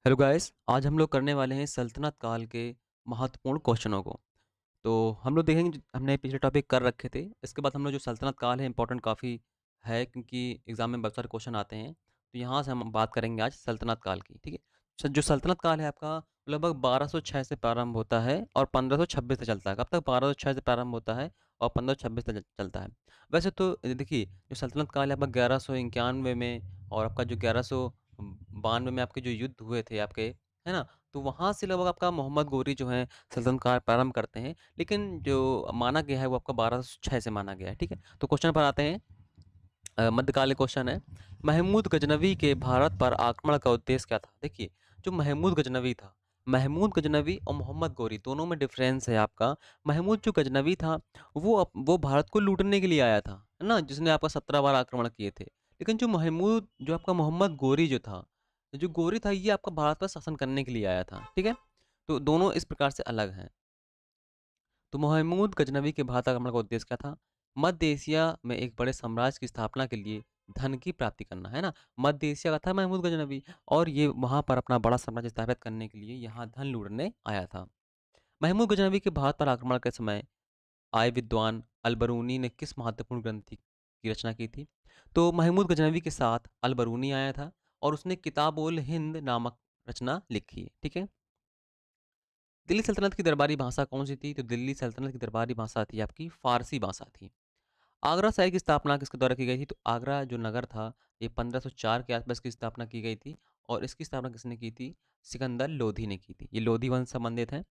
Hello guys, आज हम लोग करने वाले हैं सल्तनत काल के महत्वपूर्ण क्वेश्चनों को। तो हम लोग देखेंगे हमने पिछले टॉपिक कर रखे थे। इसके बाद हम लोग जो सल्तनत काल है इम्पोर्टेंट काफ़ी है क्योंकि एग्ज़ाम में बहुत सारे क्वेश्चन आते हैं। तो यहाँ से हम बात करेंगे आज सल्तनत काल की, ठीक है? जो सल्तनत काल है आपका लगभग 1206 से प्रारंभ होता है और 1526 तक चलता है। कब तक? 1206 से प्रारंभ होता है और 1526 तक चलता है। वैसे तो देखिए, जो सल्तनत काल है आपका 1191 में और आपका जो 1192 में आपके जो युद्ध हुए थे आपके, है ना? तो वहाँ से लगभग आपका मोहम्मद गोरी जो हैं सल्तनत काल प्रारंभ करते हैं। लेकिन जो माना गया है वो आपका 1206 से माना गया है, ठीक है? तो क्वेश्चन पर आते हैं। मध्यकालीन क्वेश्चन है, महमूद गजनवी के भारत पर आक्रमण का उद्देश्य क्या था? देखिए, जो महमूद गजनवी था, महमूद गजनवी और मोहम्मद गोरी दोनों में डिफरेंस है आपका। महमूद जो गजनवी था, वो भारत को लूटने के लिए आया था, है ना? जिसने आपका 17 बार आक्रमण किए थे। लेकिन जो आपका मोहम्मद गोरी जो था, जो गोरी था ये आपका भारत पर शासन करने के लिए आया था, ठीक है? तो दोनों इस प्रकार से अलग हैं। तो महमूद गजनवी के भारत आक्रमण का उद्देश्य क्या था? मध्य एशिया में एक बड़े साम्राज्य की स्थापना के लिए धन की प्राप्ति करना, है ना? मध्य एशिया का था महमूद गजनवी और ये वहाँ पर अपना बड़ा साम्राज्य स्थापित करने के लिए यहाँ धन लूटने आया था। महमूद गजनवी के भारत पर आक्रमण के समय आए विद्वान अल-बरूनी ने किस महत्वपूर्ण ग्रंथ की रचना की थी? तो महमूद गजनवी के साथ अल-बरूनी आया था और उसने किताब-उल हिंद नामक रचना लिखी, ठीक है? दिल्ली सल्तनत की दरबारी भाषा कौन-सी थी? तो दिल्ली सल्तनत की दरबारी भाषा थी आपकी फ़ारसी भाषा थी। आगरा शहर की स्थापना किसके द्वारा की गई थी? तो आगरा जो नगर था, ये 1504 के आसपास की स्थापना की गई थी और इसकी स्थापना किसने की थी? सिकंदर लोधी ने की थी। ये लोधी वंश से संबंधित है।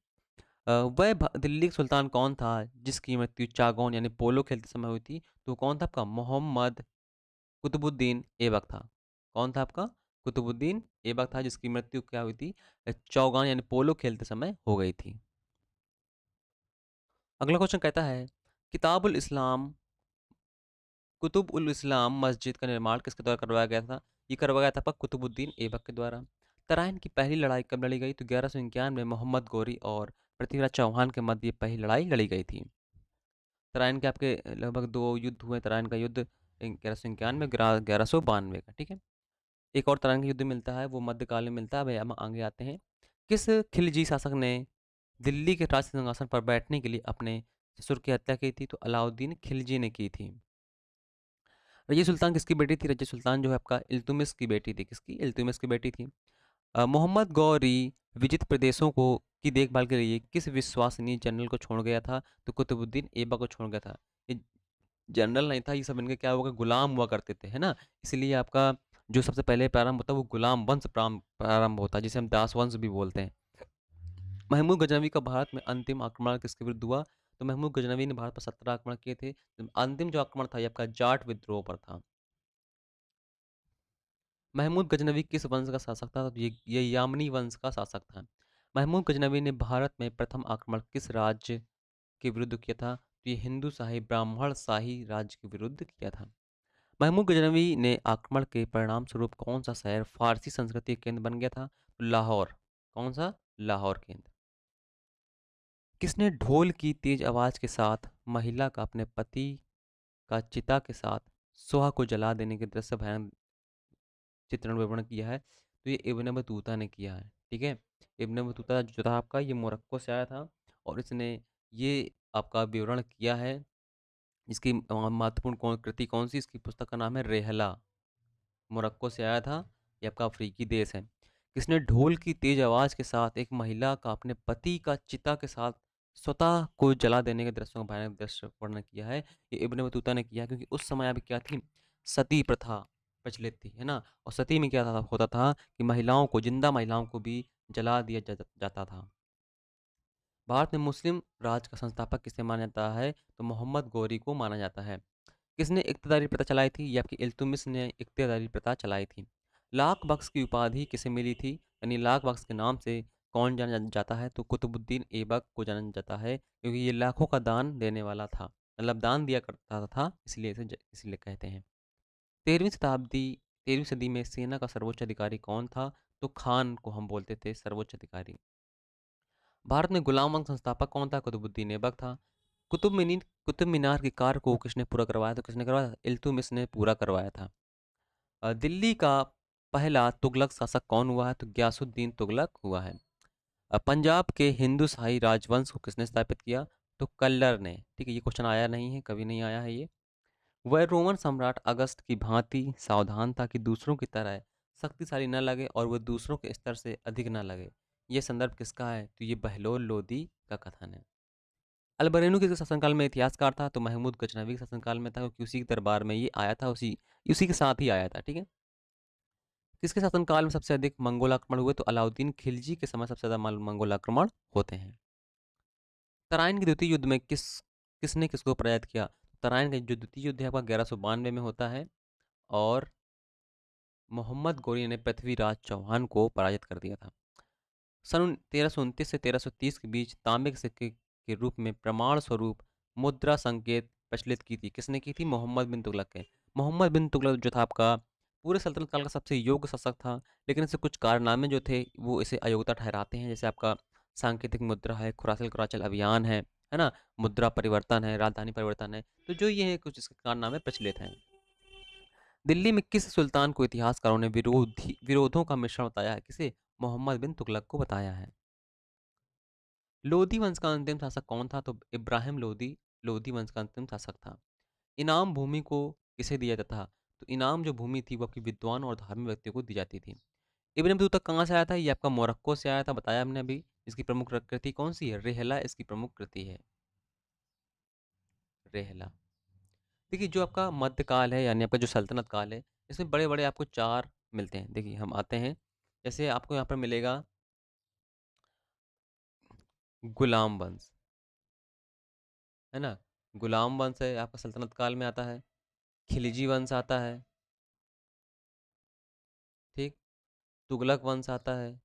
वह दिल्ली का सुल्तान कौन था जिसकी मृत्यु चागोन यानी पोलो खेलते समय हुई थी? तो कौन था आपका? मोहम्मद कुतुबुद्दीन ऐबक था। कौन था आपका? कुतुबुद्दीन ऐबक था जिसकी मृत्यु क्या हुई थी? चौगान यानी पोलो खेलते समय हो गई थी। अगला क्वेश्चन कहता है, किताबुल इस्लाम कुतुब उल इस्लाम मस्जिद का निर्माण किसके द्वारा करवाया गया था? ये करवाया गया था आपका कुतुबुद्दीन ऐबक के द्वारा। तराइन की पहली लड़ाई कब लड़ी गई? तो 1191 में मोहम्मद गोरी और पृथ्वीराज चौहान के मध्य ये पहली लड़ाई लड़ी गई थी। तराइन के आपके लगभग 2 युद्ध हुए। तराइन का युद्ध 1191 1192 का, ठीक है? एक और तराइन का युद्ध मिलता है, वो मध्यकाल में मिलता है। अब हम आगे आते हैं। किस खिलजी शासक ने दिल्ली के राज सिंहासन पर बैठने के लिए अपने ससुर की हत्या की थी? तो अलाउद्दीन खिलजी ने की थी। रज़िया सुल्तान किसकी बेटी थी? रज़िया सुल्तान जो है आपका इल्तुमिश की बेटी थी। किसकी? इल्तुमिश की बेटी थी। मोहम्मद गौरी विजित प्रदेशों को की देखभाल के लिए किस विश्वसनीय जनरल को छोड़ गया था? तो कुतुबुद्दीन ऐबक को छोड़ गया था। ये जनरल नहीं था, ये सब इनके क्या हुआ कि गुलाम हुआ करते थे, है ना? इसलिए आपका जो सबसे पहले प्रारंभ होता है वो गुलाम वंश प्रारंभ होता है, जिसे हम दास वंश भी बोलते हैं। महमूद गजनवी का भारत में अंतिम आक्रमण किसके विरुद्ध हुआ? तो महमूद गजनवी ने भारत पर 17 आक्रमण किए थे। अंतिम जो आक्रमण था ये आपका जाट विद्रोह पर था। महमूद गजनवी किस वंश का शासक था? तो ये यामनी वंश का शासक था। महमूद गजनवी ने भारत में प्रथम आक्रमण किस राज्य के विरुद्ध किया था? तो ये हिंदू शाही ब्राह्मण शाही राज्य के विरुद्ध किया था। महमूद गजनवी ने आक्रमण के परिणाम स्वरूप कौन सा शहर फारसी संस्कृति का केंद्र बन गया था? तो लाहौर। कौन सा? लाहौर केंद्र। किसने ढोल की तेज आवाज के साथ महिला का अपने पति का चिता के साथ सुहा को जला देने के दृश्य भयानक चित्रण विवरण किया है? तो ये इब्न बतूता ने किया है, ठीक है? इब्न बतूता जो था आपका ये मोरक्को से आया था और इसने ये आपका विवरण किया है। इसकी महत्वपूर्ण कृति कौन सी? इसकी पुस्तक का नाम है रेहला। मोरक्को से आया था, ये आपका अफ्रीकी देश है। किसने ढोल की तेज आवाज के साथ एक महिला का अपने पति का चिता के साथ स्वतः को जला देने के दृश्यों का भयानक दृश्य वर्णन किया है? ये इब्न बतूता ने किया, क्योंकि उस समय अभी क्या थी, सती प्रथा प्रचलित थी, है ना? और सती में क्या था होता था कि महिलाओं को, जिंदा महिलाओं को भी जला दिया जाता था। भारत में मुस्लिम राज का संस्थापक किसे माना जाता है? तो मोहम्मद गौरी को माना जाता है। किसने इक़्तिदारी प्रथा चलाई थी? ये आपकी इल्तुतमिश ने इक़्तिदारी प्रथा चलाई थी। लाख बख्श की उपाधि किसे मिली थी? यानी लाख बख्श के नाम से कौन जाना जाता है? तो कुतुबुद्दीन ऐबक को जाना जाता है, क्योंकि ये लाखों का दान देने वाला था, मतलब दान दिया करता था, इसलिए इसलिए कहते हैं। 13वीं शताब्दी 13वीं सदी में सेना का सर्वोच्च अधिकारी कौन था? तो खान को हम बोलते थे सर्वोच्च अधिकारी। भारत में गुलाम वंश संस्थापक कौन था? कुतुबुद्दीन ऐबक था। कुतुब मीनार के कार्य को किसने पूरा करवाया? तो किसने करवाया? इल्तुतमिश ने पूरा करवाया था। दिल्ली का पहला तुगलक शासक कौन हुआ है? तो ग्यासुद्दीन तुगलक हुआ है। पंजाब के हिंदू शाही राजवंश को किसने स्थापित किया? तो कल्लर ने। ठीक है, ये क्वेश्चन आया नहीं है, कभी नहीं आया है ये। वह रोमन सम्राट अगस्त की भांति सावधान था कि दूसरों की तरह शक्तिशाली न लगे और वह दूसरों के स्तर से अधिक न लगे। ये संदर्भ किसका है? तो ये बहलोल लोदी का कथन है। अलबरेनू किसके शासनकाल में इतिहासकार था? तो महमूद गजनवी के शासनकाल में था, क्योंकि उसी के दरबार में ये आया था, उसी उसी के साथ ही आया था। ठीक है। किसके शासनकाल में सबसे अधिक मंगोल आक्रमण हुए? तो अलाउद्दीन खिलजी के समय सबसे ज्यादा मंगोल आक्रमण होते हैं। तराइन के द्वितीय युद्ध में किसने किसको पराजित किया? तराइन का जो द्वितीय युद्ध है आपका 1192 में होता है, और मोहम्मद गोरी ने पृथ्वीराज चौहान को पराजित कर दिया था। सन 1329 से 1330 के बीच तांबे के सिक्के के रूप में प्रमाण स्वरूप मुद्रा संकेत प्रचलित की थी। किसने की थी? मोहम्मद बिन तुगलक के। मोहम्मद बिन तुगलक जो था आपका पूरे सल्तनत काल का सबसे योग्य शासक था, लेकिन इससे कुछ कारनामे जो थे वो इसे अयोग्यता ठहराते हैं। जैसे आपका सांकेतिक मुद्रा है, खुरासिल कुराचल अभियान है ना, मुद्रा परिवर्तन है, राजधानी परिवर्तन है। तो जो ये है कुछ इसके कारनामे प्रचलित हैं। दिल्ली में किस सुल्तान को इतिहासकारों ने विरोधों का मिश्रण बताया है? किसे? मोहम्मद बिन तुगलक को बताया है। लोधी वंश का अंतिम शासक कौन था? तो इब्राहिम लोधी लोधी वंश का अंतिम शासक था। इनाम भूमि को किसे दिया जाता था? तो इनाम जो भूमि थी वो आपकी विद्वान और धार्मिक व्यक्तियों को दी जाती थी। इब्न बतूता कहाँ से आया था? ये आपका मोरक्को से आया था, बताया हमने अभी। इसकी प्रमुख कृति कौन सी है? रेहला इसकी प्रमुख कृति है, रेहला। देखिए जो आपका मध्यकाल है, यानी आपका जो सल्तनत काल है, इसमें बड़े बड़े आपको चार मिलते हैं। देखिए हम आते हैं, जैसे आपको यहाँ पर मिलेगा गुलाम वंश, है ना। गुलाम वंश है आपका सल्तनत काल में आता है। खिलजी वंश आता है, ठीक। तुगलक वंश आता है,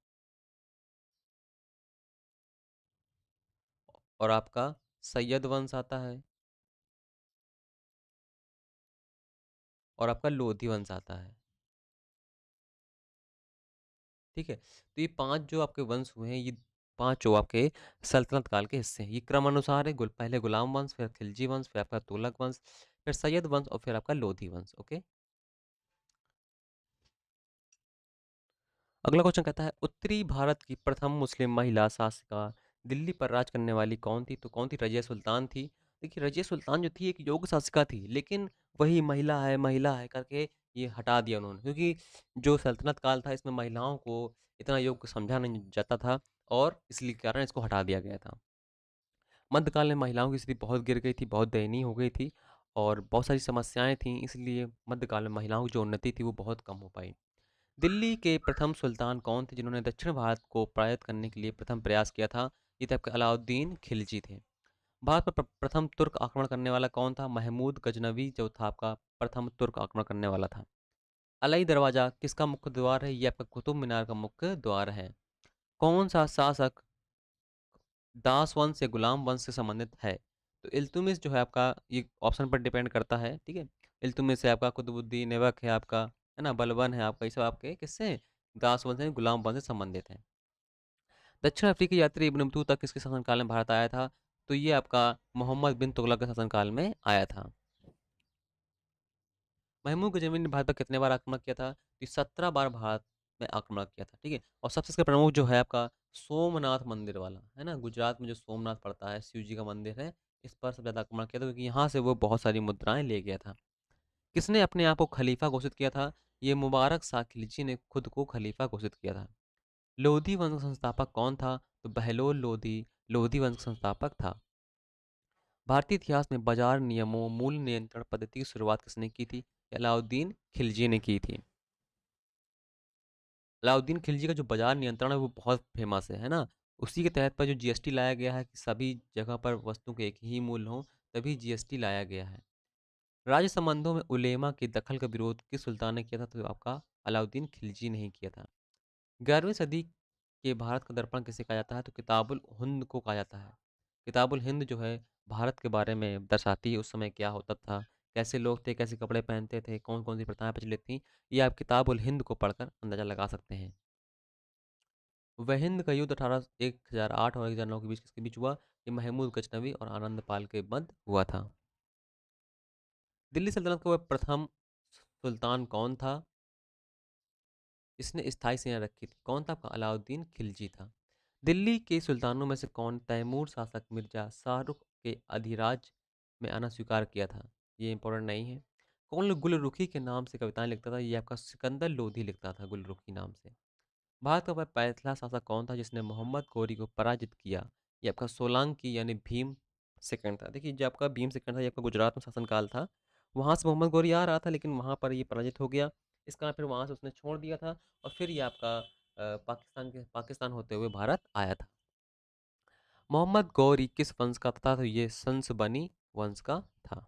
और आपका सैयद वंश आता है, और आपका लोधी वंश आता है। ठीक है, तो ये पांच जो आपके वंश हुए हैं, ये पांचों आपके सल्तनत काल के हिस्से हैं। ये क्रम अनुसार है, पहले गुलाम वंश, फिर खिलजी वंश, फिर आपका तुगलक वंश, फिर सैयद वंश, और फिर आपका लोधी वंश। ओके। अगला क्वेश्चन कहता है, उत्तरी भारत की प्रथम मुस्लिम महिला शासिका दिल्ली पर राज करने वाली कौन थी? तो कौन थी? रजिया सुल्तान थी। देखिए रजिया सुल्तान जो थी एक योग्य शासिका थी, लेकिन वही महिला है करके ये हटा दिया उन्होंने, क्योंकि जो सल्तनत काल था इसमें महिलाओं को इतना योग्य समझा नहीं जाता था, और इसलिए कारण इसको हटा दिया गया था। मध्यकाल में महिलाओं की स्थिति बहुत गिर गई थी, बहुत दयनीय हो गई थी, और बहुत सारी समस्याएं थीं, इसलिए मध्यकाल में महिलाओं की जो उन्नति थी वो बहुत कम हो पाई। दिल्ली के प्रथम सुल्तान कौन थे जिन्होंने दक्षिण भारत को पराजित करने के लिए प्रथम प्रयास किया था? ये थे आपके अलाउद्दीन खिलजी थे। भारत पर प्रथम तुर्क आक्रमण करने वाला कौन था? महमूद गजनवी जो था आपका प्रथम तुर्क आक्रमण करने वाला था। अलाई दरवाजा किसका मुख्य द्वार है? ये आपका कुतुब मीनार का मुख्य द्वार है। कौन सा शासक दास वंश या गुलाम वंश से संबंधित है? तो इल्तुमिश जो है आपका, ये ऑप्शन पर डिपेंड करता है। ठीक है, इल्तुमिश है आपका, कुतुबुद्दीन ऐबक है आपका, है ना, बलबन है आपका, ये सब आपके किससे? दास वंश यानी गुलाम वंश से संबंधित है। दक्षिण अफ्रीकी यात्री इब्न बतूता किसके शासनकाल में भारत आया था? तो ये आपका मोहम्मद बिन तुगलक के शासनकाल में आया था। महमूद गजनवी ने भारत पर कितने बार आक्रमण किया था? तो 17 बार भारत में आक्रमण किया था। ठीक है, और सबसे इसका प्रमुख जो है आपका सोमनाथ मंदिर वाला, है ना, गुजरात में जो सोमनाथ पड़ता है, शिव जी का मंदिर है, इस पर सबसे ज्यादा आक्रमण किया था, क्योंकि यहाँ से वो बहुत सारी मुद्राएं ले गया था। किसने अपने आप को खलीफा घोषित किया था? ये मुबारक शाह खिलजी ने खुद को खलीफा घोषित किया था। लोधी वंश का संस्थापक कौन था? तो बहलोल लोधी लोधी वंश का संस्थापक था। भारतीय इतिहास में बाजार नियमों मूल्य नियंत्रण पद्धति की शुरुआत किसने की थी? अलाउद्दीन खिलजी ने की थी। अलाउद्दीन खिलजी का जो बाजार नियंत्रण है वो बहुत फेमस है ना। उसी के तहत पर जो जीएसटी लाया गया है कि सभी जगह पर वस्तु के एक ही मूल्य हो, तभी जीएसटी लाया गया है। राज्य संबंधों में उलेमा के दखल का विरोध किस सुल्तान ने किया था? तो आपका अलाउद्दीन खिलजी ने ही किया था। 11वीं सदी के भारत का दर्पण किसे कहा जाता है? तो किताबुल हिंद को कहा जाता है। किताबुल हिंद जो है भारत के बारे में दर्शाती है, उस समय क्या होता था, कैसे लोग थे, कैसे कपड़े पहनते थे, कौन कौन सी प्रथाएं प्रचलित थी, ये आप किताबुल हिंद को पढ़कर अंदाजा लगा सकते हैं। वह हिंद का युद्ध 1008 और 1009 के बीच किसके बीच हुआ? ये महमूद गजनवी और आनंद पाल के मध्य हुआ था। दिल्ली सल्तनत का वह प्रथम सुल्तान कौन था? इसने स्थायी सेना रखी थी? कौन था आपका? अलाउद्दीन खिलजी था। दिल्ली के सुल्तानों में से कौन तैमूर शासक मिर्जा शाहरुख के अधिराज में आना स्वीकार किया था? ये इंपॉर्टेंट नहीं है। कौन गुलरुखी के नाम से कविताएं लिखता था? ये आपका सिकंदर लोधी लिखता था गुलरुखी नाम से। भारत का वह पहला शासक कौन था जिसने मोहम्मद गौरी को पराजित किया? ये आपका सोलांकी यानी भीम सेकंड था। देखिए, जो आपका भीम सेकंड था, ये आपका गुजरात में शासनकाल था। वहाँ से मोहम्मद गौरी आ रहा था, लेकिन वहाँ पर ये पराजित हो गया। इस कारण फिर वहाँ से उसने छोड़ दिया था, और फिर ये आपका पाकिस्तान होते हुए भारत आया था। मोहम्मद गौरी किस वंश का था? तो ये संसबनी वंश का था।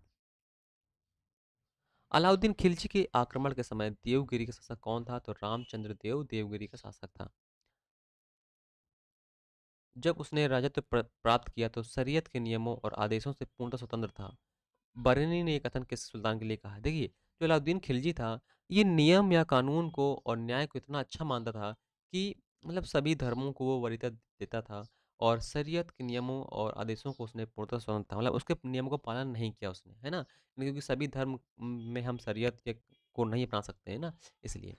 अलाउद्दीन खिलजी के आक्रमण के समय देवगिरी का शासक कौन था? तो रामचंद्र देव देवगिरी का शासक था। जब उसने राजत्व प्राप्त किया तो शरीयत के नियमों और आदेशों से पूर्णतः स्वतंत्र था। बरनी ने ये कथन किस सुल्तान के लिए कहा? देखिए, जो अलाउद्दीन खिलजी था, ये नियम या कानून को और न्याय को इतना अच्छा मानता था कि मतलब सभी धर्मों को वो वरीयता देता था, और शरीयत के नियमों और आदेशों को उसने पूर्णतः स्वतंत्र था। मतलब उसके नियमों का पालन नहीं किया उसने, है ना? क्योंकि सभी धर्म में हम शरीयत को नहीं अपना सकते हैं ना, इसलिए।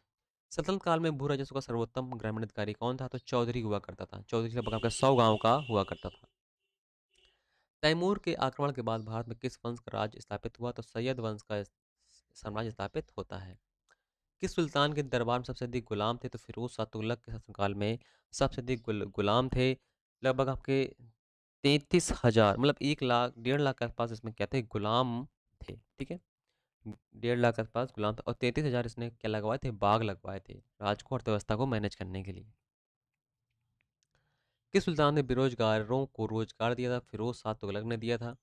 सल्तनत काल में भू राजस्व का सर्वोत्तम ग्रामीण अधिकारी कौन था? तो चौधरी हुआ करता था। चौधरी लगभग आपका 100 गांव का हुआ करता था। तैमूर के आक्रमण के बाद भारत में किस वंश का राज स्थापित हुआ? तो सैयद वंश का साम्राज्य स्थापित होता है। किस सुल्तान के दरबार में सबसे अधिक गुलाम थे? तो फिरोज शाह तुगलक के शासनकाल में सबसे अधिक गुलाम थे। लगभग आपके 33,000, मतलब 1 लाख 1.5 लाख के आसपास इसमें क्या थे? गुलाम थे। ठीक है, 1.5 लाख के आसपास गुलाम था, और 33,000 इसने क्या लगवाए थे? बाग लगवाए थे, राज को, अर्थव्यवस्था को मैनेज करने के लिए। किस सुल्तान ने बेरोजगारों को रोजगार दिया था? फिरोज शाह तुगलक ने दिया था।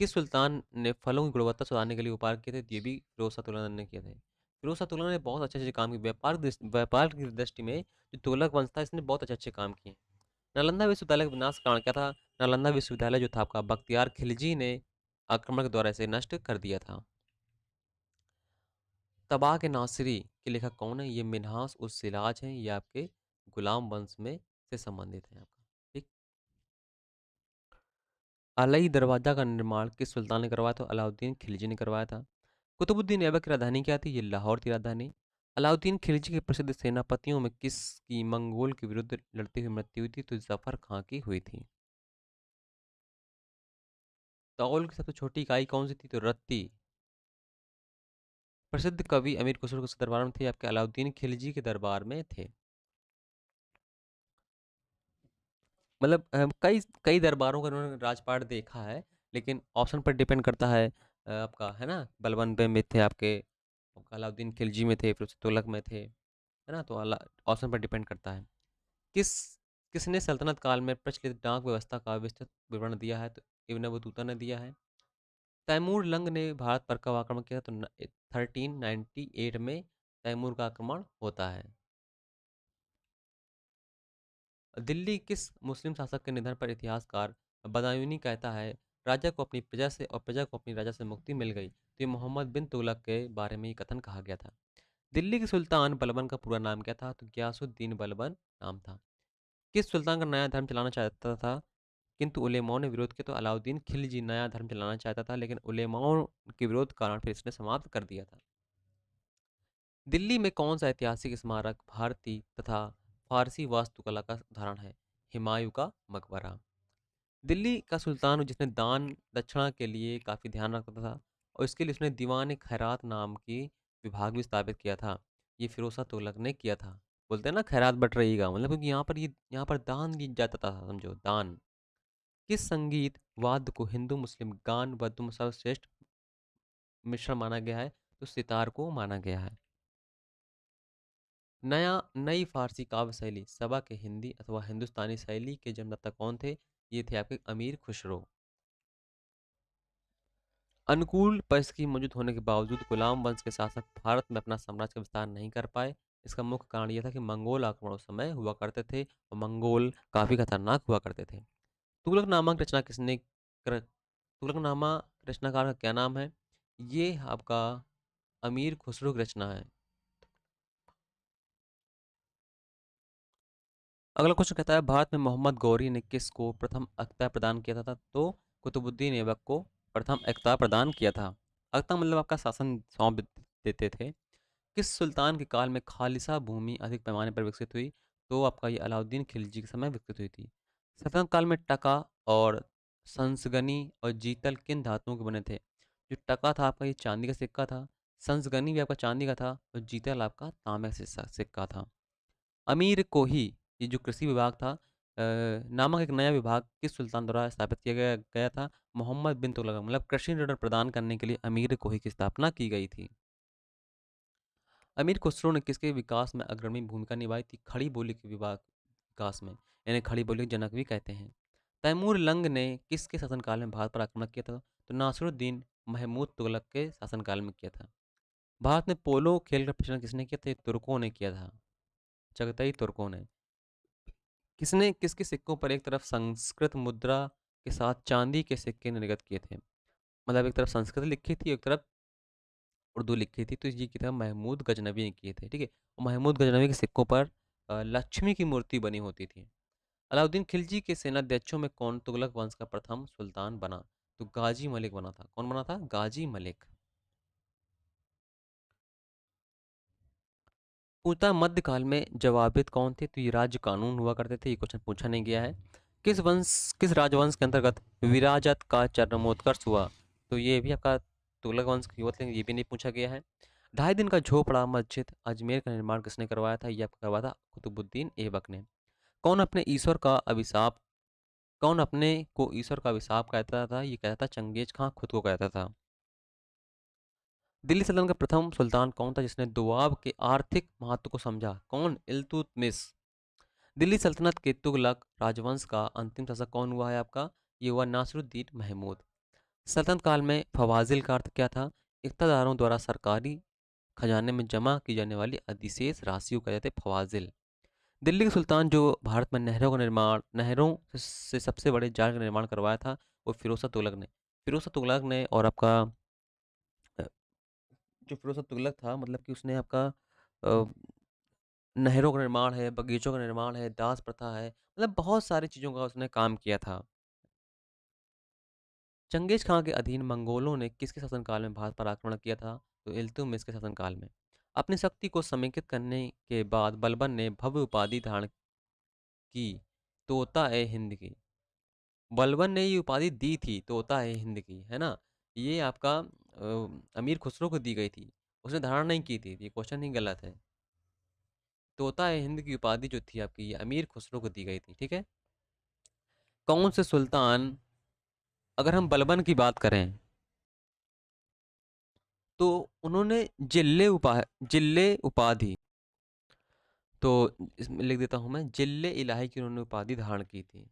किस सुल्तान ने फलों की गुणवत्ता सुधारने के लिए उपाय किए थे? ये भी फिरोज शाह तुगलक ने किए थे। फिरोज शाह तुगलक ने बहुत अच्छे अच्छे काम किए। व्यापार की दृष्टि में जो तुगलक वंश था, इसने बहुत अच्छे अच्छे काम किए। नालंदा विश्वविद्यालय का विनाश का कारण क्या था? नालंदा विश्वविद्यालय जो था आपका, बख्तियार खिलजी ने आक्रमण के द्वारा इसे नष्ट कर दिया था। तबाह के नासिरी के लेखक कौन है? ये मिन्हास उस सिराज हैं, ये आपके गुलाम वंश में से संबंधित है आपका। ठीक। अलई दरवाजा का निर्माण किस सुल्तान ने करवाया? तो अलाउद्दीन खिलजी ने करवाया था। कुतुबुद्दीन ऐबक की राजधानी क्या थी? ये लाहौर थी राजधानी। अलाउद्दीन खिलजी के प्रसिद्ध सेनापतियों में किसकी मंगोल के विरुद्ध लड़ते हुए मृत्यु हुई थी? तो जफर खां की हुई थी। तौल की सबसे छोटी इकाई कौन सी थी? तो रत्ती। प्रसिद्ध कवि अमीर खुसरो किस दरबार में थे? आपके अलाउद्दीन खिलजी के दरबार में थे। मतलब कई कई दरबारों का उन्होंने राजपाट देखा है, लेकिन ऑप्शन पर डिपेंड करता है। आपका है ना, बलबन में थे आपके, अलाउद्दीन खिलजी में थे, फिर उससे तुगलक में थे, है ना? तो ऑप्शन पर डिपेंड करता है। किस किसने सल्तनत काल में प्रचलित डाक व्यवस्था का विस्तृत विवरण दिया है? तो इब्न बतूता ने दिया है। तैमूर लंग ने भारत पर कब आक्रमण किया? तो 1398 में तैमूर का आक्रमण होता है। दिल्ली किस मुस्लिम शासक के निधन पर इतिहासकार बदायूनी कहता है, राजा को अपनी प्रजा से और प्रजा को अपनी राजा से मुक्ति मिल गई? तो ये मोहम्मद बिन तुगलक के बारे में ये कथन कहा गया था। दिल्ली के सुल्तान बलबन का पूरा नाम क्या था? तो गयासुद्दीन बलबन नाम था। किस सुल्तान का नया धर्म चलाना चाहता था, किंतु उलेमाओं ने विरोध किया? तो अलाउद्दीन खिलजी नया धर्म चलाना चाहता था, लेकिन उलेमाओं के विरोध के कारण फिर इसने समाप्त कर दिया था। दिल्ली में कौन सा ऐतिहासिक स्मारक भारतीय तथा फारसी वास्तुकला का उदाहरण है? हुमायूं का मकबरा। दिल्ली का सुल्तान जिसने दान दक्षिणा के लिए काफ़ी ध्यान रखता था, और इसके लिए उसने दीवान खैरात नाम की विभाग भी स्थापित किया था। ये फिरोज शाह तुगलक ने किया था। बोलते हैं ना, खैरात बट रहीगा, मतलब क्योंकि यहाँ पर दान दिया जाता था, समझो, दान। किस संगीत वाद्य को हिंदू मुस्लिम गान वाद्य में सर्वश्रेष्ठ मिश्रण माना गया है? तो सितार को माना गया है। नई फारसी काव्य शैली सबा के हिंदी अथवा हिंदुस्तानी शैली के जन्मदाता कौन थे? ये थे आपके अमीर खुसरो। अनुकूल परिस्थिति मौजूद होने के बावजूद गुलाम वंश के शासक भारत में अपना साम्राज्य का विस्तार नहीं कर पाए। इसका मुख्य कारण यह था कि मंगोल आक्रमण उस समय हुआ करते थे, और मंगोल काफ़ी खतरनाक हुआ करते थे। तुगलकनामा की रचना तुगलकनामा रचनाकार का क्या नाम है? ये आपका अमीर खुसरो की रचना है। अगला क्वेश्चन कहता है, भारत में मोहम्मद गौरी ने किसको प्रथम अख्तियार प्रदान किया था? तो कुतुबुद्दीन ऐबक को प्रथम अख्तियार प्रदान किया था। अख्तियार मतलब आपका शासन सौंप देते थे। किस सुल्तान के काल में खालिसा भूमि अधिक पैमाने पर विकसित हुई? तो आपका ये अलाउद्दीन खिलजी के समय विकसित हुई थी। सल्तनत काल में टका और संसगनी और जीतल किन धातुओं के बने थे? जो टका था आपका ये चांदी का सिक्का था, संसगनी भी आपका चांदी का था और जीतल आपका तांबे का सिक्का था। अमीर कोही ये जो कृषि विभाग था नामक एक नया विभाग किस सुल्तान द्वारा स्थापित किया गया था? मोहम्मद बिन तुगलक मतलब कृषि ऋण प्रदान करने के लिए अमीर कोही की स्थापना की गई थी। अमीर खुसरो ने किसके विकास में अग्रणी भूमिका निभाई थी? खड़ी बोली के विकास में, यानी खड़ी बोली के जनक भी कहते हैं। तैमूर लंग ने किसके शासनकाल में भारत पर आक्रमण किया था? तो नासिरुद्दीन महमूद तुगलक के शासनकाल में किया था। भारत में पोलो खेल का प्रचलन किसने किया था? ये तुर्कों ने किया था, चगताई तुर्कों ने। किसने किसके सिक्कों पर एक तरफ संस्कृत मुद्रा के साथ चांदी के सिक्के निर्गत किए थे? मतलब एक तरफ संस्कृत लिखी थी, एक तरफ उर्दू लिखी थी, तो ये की था महमूद गजनवी ने किए थे, ठीक है। और महमूद गजनवी के सिक्कों पर लक्ष्मी की मूर्ति बनी होती थी। अलाउद्दीन खिलजी के सेनाध्यक्षों में कौन तुगलक वंश का प्रथम सुल्तान बना? तो गाजी मलिक बना था। कौन बना था? गाजी मलिक। पूछता मध्यकाल में जवाबित कौन थे? तो ये राज्य कानून हुआ करते थे, ये क्वेश्चन पूछा नहीं गया है। किस राजवंश के अंतर्गत विराजत का चरमोत्कर्ष हुआ? तो ये भी आपका तुगलक वंश की हुआ था, लेकिन ये भी नहीं पूछा गया है। 2.5 दिन का झोपड़ा मस्जिद अजमेर का निर्माण किसने करवाया था? ये आपका करवाया था कुतुबुद्दीन ऐबक ने। कौन अपने ईश्वर का अभिशाप कौन अपने को ईश्वर का अभिशाप कहता था? ये कहता था चंगेज खां खुद को कहता था। दिल्ली सल्तनत का प्रथम सुल्तान कौन था जिसने दोआब के आर्थिक महत्व को समझा? कौन? इल्तुतमिश। दिल्ली सल्तनत के तुगलक राजवंश का अंतिम शासक कौन हुआ है आपका? ये हुआ नासिरुद्दीन महमूद। सल्तनत काल में फवाजिल का अर्थ क्या था? इक़्तिदारों द्वारा सरकारी खजाने में जमा की जाने वाली अधिशेष राशियों को कहते थे फवाजिल। दिल्ली के सुल्तान जो भारत में नहरों से सबसे बड़े जाल का निर्माण करवाया था, वो फिरोज तुगलक ने। फिरोज तुगलक ने और आपका अ, जो फिरोज तुगलक था मतलब कि उसने आपका नहरों का निर्माण है, बगीचों का निर्माण है, दास प्रथा है, मतलब बहुत सारी चीज़ों का उसने काम किया था। चंगेज खां के अधीन मंगोलों ने किसके शासनकाल में भारत पर आक्रमण किया था? तो इल्तुतमिश के शासनकाल में। अपनी शक्ति को समेकित करने के बाद बलबन ने भव्य उपाधि धारण की, तोता ए हिंद की। बलबन ने ये उपाधि दी थी, तोता ए हिंद की, है ना? ये आपका अमीर खुसरो को दी गई थी। उसने धारण नहीं की थी, ये क्वेश्चन ही गलत है। तोता ए हिंद की उपाधि जो थी आपकी, ये अमीर खुसरो को दी गई थी, ठीक है? कौन से सुल्तान अगर हम बलबन की बात करें तो उन्होंने जिले उपाधि, तो इसमें लिख देता हूं मैं, जिले इलाही की उन्होंने उपाधि धारण की थी।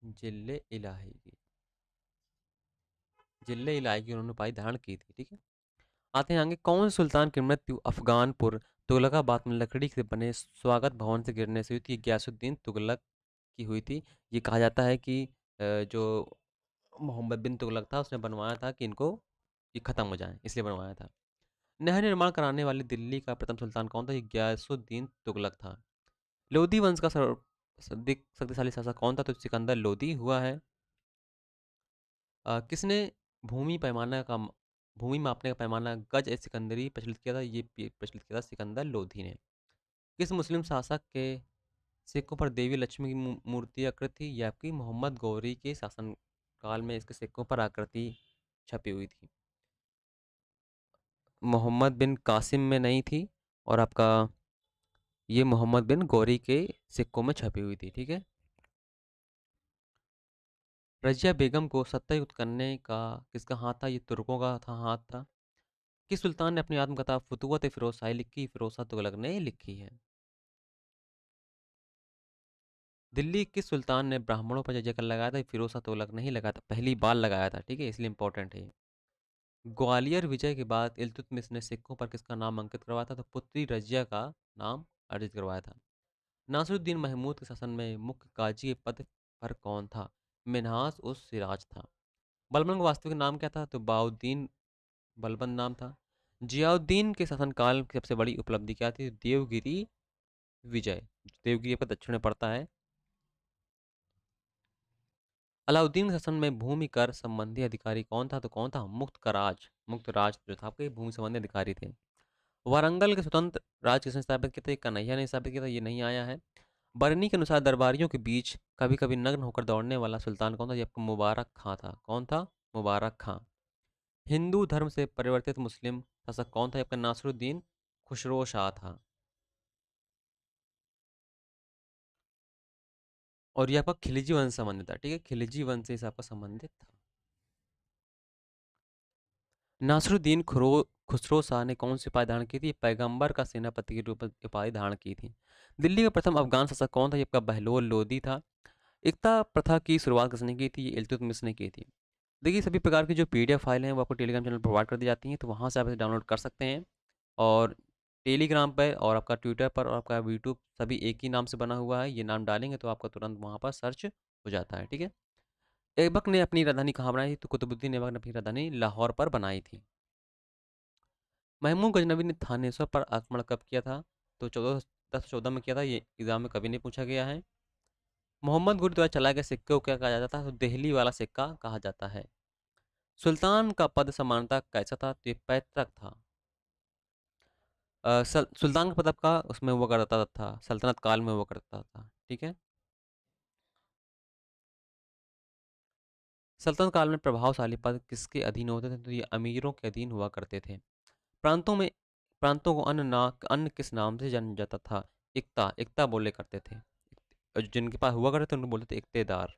जिले इलाही की जिले इलाही की उन्होंने उपाधि धारण की थी, ठीक है। आते हैं आगे। कौन से सुल्तान की मृत्यु अफगानपुर तुगलकाबाद में लकड़ी से बने स्वागत भवन से गिरने से हुई थी? गयासुद्दीन तुगलक की हुई थी। ये कहा जाता है कि जो मोहम्मद बिन तुगलक था उसने बनवाया था कि इनको ये खत्म हो जाए, इसलिए बनवाया था। नहर निर्माण कराने वाली दिल्ली का प्रथम सुल्तान कौन था? ये गयासुद्दीन तुगलक था। लोधी वंश का सर्वाधिक शक्तिशाली शासक कौन था? तो सिकंदर लोधी हुआ है। किसने भूमि पैमाना का भूमि मापने का पैमाना गज ए सिकंदरी प्रचलित किया था? ये प्रचलित किया था सिकंदर लोधी ने। किस मुस्लिम शासक के सिक्कों पर देवी लक्ष्मी की मूर्ति आकृति थी? ये आपकी मोहम्मद गौरी के शासन काल में इसके सिक्कों पर आकृति छपी हुई थी। मोहम्मद बिन कासिम में नहीं थी, और आपका ये मोहम्मद बिन गौरी के सिक्कों में छपी हुई थी, ठीक है। रजिया बेगम को सत्तायुक्त करने का किसका हाथ था? ये तुर्कों का था, हाथ था। किस सुल्तान ने अपनी आत्मकथा फुतुवत फिरोज शाही लिखी? फिरोज शाह तुगलक ने लिखी है। दिल्ली किस सुल्तान ने ब्राह्मणों पर जय कर लगाया था? फिरोज शाह तुगलक ने ही लगाया था, पहली बार लगाया था, ठीक है, इसलिए इंपॉर्टेंट है। ग्वालियर विजय के बाद इल्तुतमिश ने सिक्कों पर किसका नाम अंकित करवाया था? तो पुत्री रजिया का नाम अर्जित करवाया था। नासिरुद्दीन महमूद के शासन में मुख्य काजी के पद पर कौन था? मिन्हास उस सिराज था। बलबन का वास्तविक नाम क्या था? तो बाउद्दीन बलबन नाम था। जियाउद्दीन के शासनकाल की सबसे बड़ी उपलब्धि क्या थी? देवगिरी विजय। देवगिरी आपका दक्षिण में पड़ता है। अलाउद्दीन के शासन में भूमि कर संबंधी अधिकारी कौन था? तो कौन था? मुक्तराज। मुक्तराज जो था आपके भूमि संबंधी अधिकारी थे। वारंगल के स्वतंत्र राज्य किसने स्थापित किया था? ये कन्हैया ने स्थापित किया था, ये नहीं आया है। बरनी के अनुसार दरबारियों के बीच कभी कभी नग्न होकर दौड़ने वाला सुल्तान कौन था? ये आपका मुबारक खां था। कौन था? मुबारक खां। हिंदू धर्म से परिवर्तित मुस्लिम शासक कौन था? ये आपका नासरुद्दीन खुसरो शाह था। और ये आपका खिलजी वंश से संबंधित था। ठीक है, खिलजी वंश से इस आपका संबंधित था। नासरुद्दीन खुसरो शाह ने कौन सी उपाधि धारण की थी? पैगंबर का सेनापति के रूप में उपाधि धारण की थी। दिल्ली का प्रथम अफगान शासक कौन था? ये आपका बहलोल लोदी था। एकता प्रथा की शुरुआत किसने की थी? ये इल्तुतमिश ने की थी। देखिए, सभी प्रकार की जो पीडीएफ फाइल हैं वो आपको टेलीग्राम चैनल पर प्रोवाइड कर दी जाती हैं, तो वहाँ से आप इसे डाउनलोड कर सकते हैं। और टेलीग्राम पर और आपका ट्विटर पर और आपका यूट्यूब सभी एक ही नाम से बना हुआ है। ये नाम डालेंगे तो आपका तुरंत वहाँ पर सर्च हो जाता है। ठीक है। ऐबक ने अपनी राजधानी कहाँ बनाई थी? तो कुतुबुद्दीन ऐबक ने अपनी राजधानी लाहौर पर बनाई थी। महमूद गजनवी ने थानेश्वर पर आक्रमण कब किया था? तो 1414 में किया था। ये एग्जाम में कभी नहीं पूछा गया है। मोहम्मद गुरु द्वारा चलाए गए सिक्के को क्या कहा जाता था? तो दिल्ली वाला सिक्का कहा जाता है। सुल्तान का पद समानता कैसा था? तो ये पैतृक था। सुल्तान का पद आपका उसमें हुआ करता था, सल्तनत काल में हुआ करता था। ठीक है। सल्तनत काल में प्रभावशाली पद किसके अधीन होते थे? तो ये अमीरों के अधीन हुआ करते थे। प्रांतों में प्रांतों को अन्य किस नाम से जाना जाता था? इक्ता। इक्ता बोले करते थे। और जिनके पास हुआ करते थे उनको बोलते थे इक्तेदार।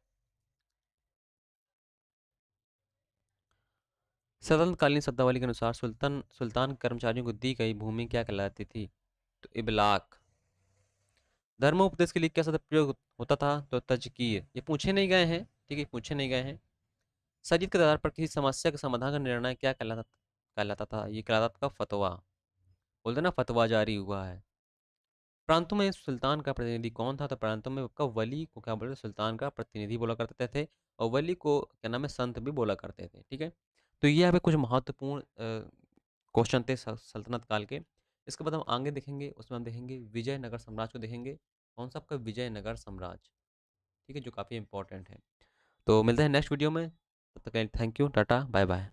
सल्तनतकालीन शब्दावली के अनुसार सुल्तान के कर्मचारियों को दी गई भूमि क्या कहलाती थी? तो इबलाक। धर्मोपदेश के लिए क्या शब्द प्रयोग होता था? तो तजकीर। ये पूछे नहीं गए हैं। ठीक है, पूछे नहीं गए हैं। सजीद के आधार पर किसी समस्या के समाधान का निर्णय क्या कहलाता था? ये कहलाता था फतवा। बोलते ना, फतवा जारी हुआ है। प्रांतों में सुल्तान का प्रतिनिधि कौन था? तो प्रांतों में आपका वली को क्या बोलते थे? सुल्तान का प्रतिनिधि बोला करते थे। और वली को क्या नाम है? संत भी बोला करते थे। ठीक है। तो ये यहाँ पे कुछ महत्वपूर्ण क्वेश्चन थे सल्तनत काल के। इसके बाद हम आगे देखेंगे, उसमें हम देखेंगे विजयनगर साम्राज्य को देखेंगे। कौन सा आपका? विजयनगर साम्राज्य। ठीक है, जो काफ़ी इंपॉर्टेंट है। तो मिलते हैं नेक्स्ट वीडियो में। तब तक के लिए थैंक यू, टाटा, बाय बाय।